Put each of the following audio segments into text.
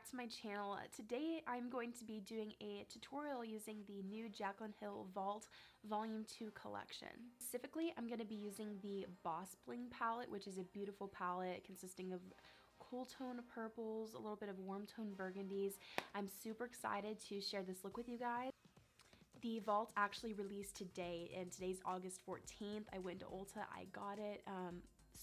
back to my channel. Today I'm going to be doing a tutorial using the new Jaclyn Hill Vault Volume 2 collection. Specifically, I'm going to be using the Bling palette, which is a beautiful palette consisting of cool tone purples, a little bit of warm tone burgundies. I'm super excited to share this look with you guys. The Vault actually released today, and today's August 14th. I went to Ulta, I got it.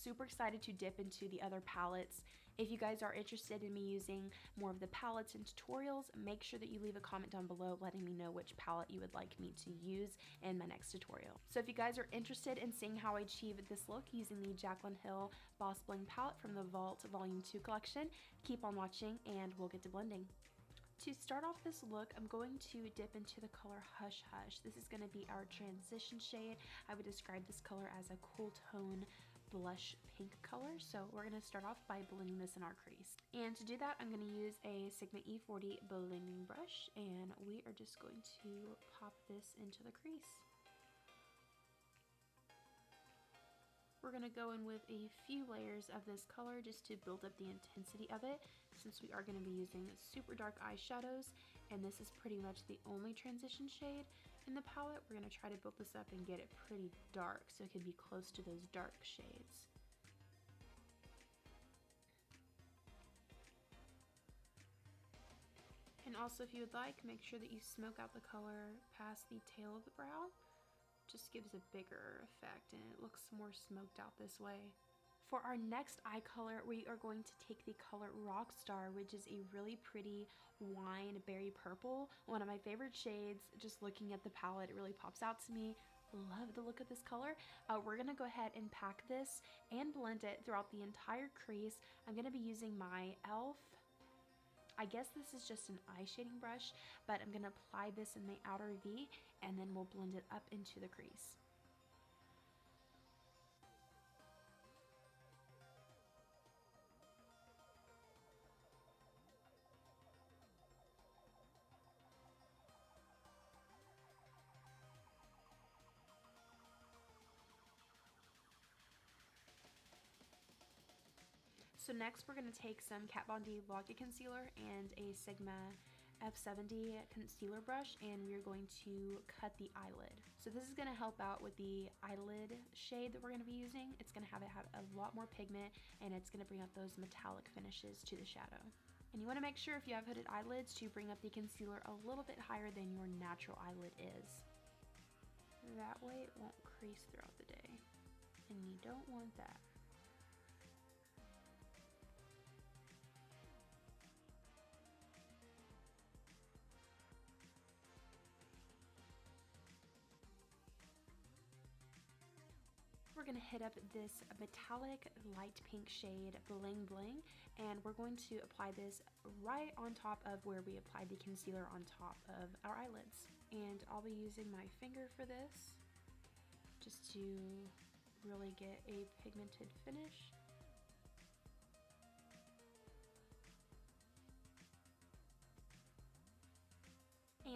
Super excited to dip into the other palettes. If you guys are interested in me using more of the palettes and tutorials, make sure that you leave a comment down below letting me know which palette you would like me to use in my next tutorial. So if you guys are interested in seeing how I achieve this look using the Jaclyn Hill Bling palette from the Vault Volume 2 collection, keep on watching and we'll get to blending. To start off this look, I'm going to dip into the color Hush Hush. This is going to be our transition shade. I would describe this color as a cool tone blush pink color. So we're going to start off by blending this in our crease. And to do that, I'm going to use a Sigma E40 blending brush, and we are just going to pop this into the crease. We're going to go in with a few layers of this color just to build up the intensity of it, since we are going to be using super dark eyeshadows, and this is pretty much the only transition shade in the palette. We're going to try to build this up and get it pretty dark so it can be close to those dark shades. And also, if you would like, make sure that you smoke out the color past the tail of the brow. Just gives a bigger effect and it looks more smoked out this way. For our next eye color, we are going to take the color Rockstar, which is a really pretty wine berry purple. One of my favorite shades. Just looking at the palette, it really pops out to me. Love the look of this color. We're gonna go ahead and pack this and blend it throughout the entire crease. I'm gonna be using my e.l.f. I guess this is just an eye shading brush, but I'm going to apply this in the outer V and then we'll blend it up into the crease. So next we're going to take some Kat Von D Loggy Concealer and a Sigma F70 concealer brush, and we're going to cut the eyelid. So this is going to help out with the eyelid shade that we're going to be using. It's going to have a lot more pigment, and it's going to bring out those metallic finishes to the shadow. And you want to make sure if you have hooded eyelids to bring up the concealer a little bit higher than your natural eyelid is. That way it won't crease throughout the day, and you don't want that. We're going to hit up this metallic light pink shade Bling Bling, and we're going to apply this right on top of where we applied the concealer on top of our eyelids. And I'll be using my finger for this just to really get a pigmented finish.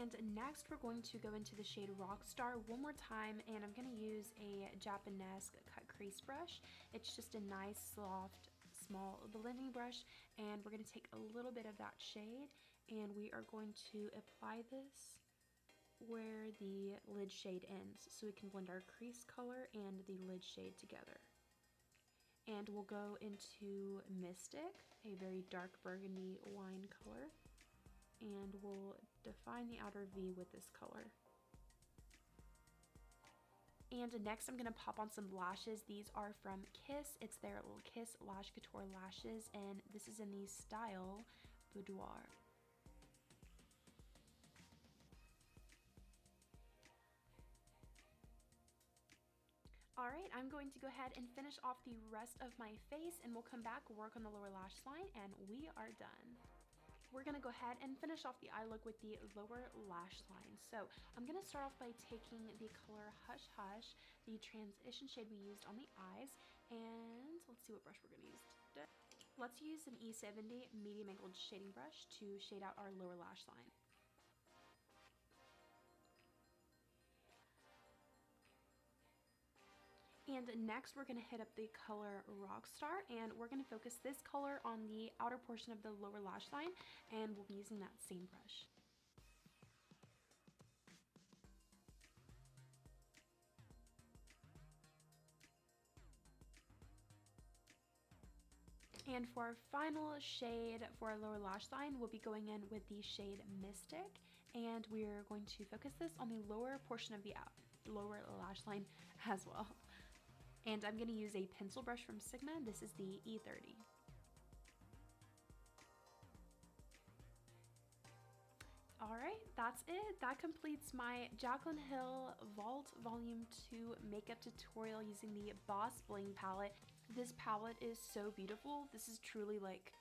And next we're going to go into the shade Rockstar one more time, and I'm going to use a Japanese cut crease brush. It's just a nice soft small blending brush, and we're going to take a little bit of that shade and we are going to apply this where the lid shade ends so we can blend our crease color and the lid shade together. And we'll go into Mystic, a very dark burgundy wine color, and we'll define the outer V with this color. And next I'm going to pop on some lashes. These are from Kiss. It's their little Kiss Lash Couture lashes, and this is in the style Boudoir. Alright, I'm going to go ahead and finish off the rest of my face, and we'll come back, work on the lower lash line, and we are done. We're going to go ahead and finish off the eye look with the lower lash line. So I'm going to start off by taking the color Hush Hush, the transition shade we used on the eyes, and let's see what brush we're going to use today. Let's use an E70 medium angled shading brush to shade out our lower lash line. And next we're going to hit up the color Rockstar, and we're going to focus this color on the outer portion of the lower lash line, and we'll be using that same brush. And for our final shade for our lower lash line, we'll be going in with the shade Mystic, and we're going to focus this on the lower portion of the lower lash line as well. And I'm going to use a pencil brush from Sigma. This is the E30. Alright, that's it. That completes my Jaclyn Hill Vault Volume 2 makeup tutorial using the Boss Bling palette. This palette is so beautiful. This is truly like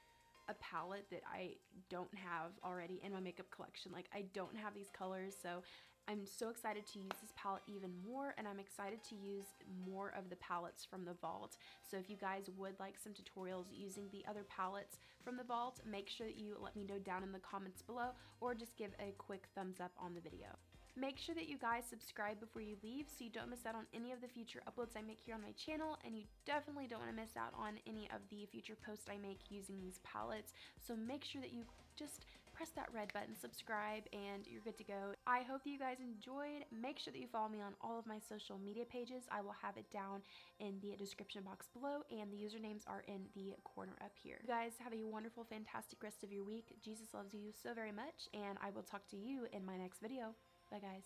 a palette that I don't have already in my makeup collection. Like, I don't have these colors, so I'm so excited to use this palette even more, and I'm excited to use more of the palettes from the vault. So if you guys would like some tutorials using the other palettes from the vault, make sure that you let me know down in the comments below, or just give a quick thumbs up on the video. Make sure that you guys subscribe before you leave so you don't miss out on any of the future uploads I make here on my channel, and you definitely don't want to miss out on any of the future posts I make using these palettes. So make sure that you just press that red button, subscribe, and you're good to go. I hope that you guys enjoyed. Make sure that you follow me on all of my social media pages. I will have it down in the description box below, and the usernames are in the corner up here. You guys have a wonderful, fantastic rest of your week. Jesus loves you so very much, and I will talk to you in my next video. Bye, guys.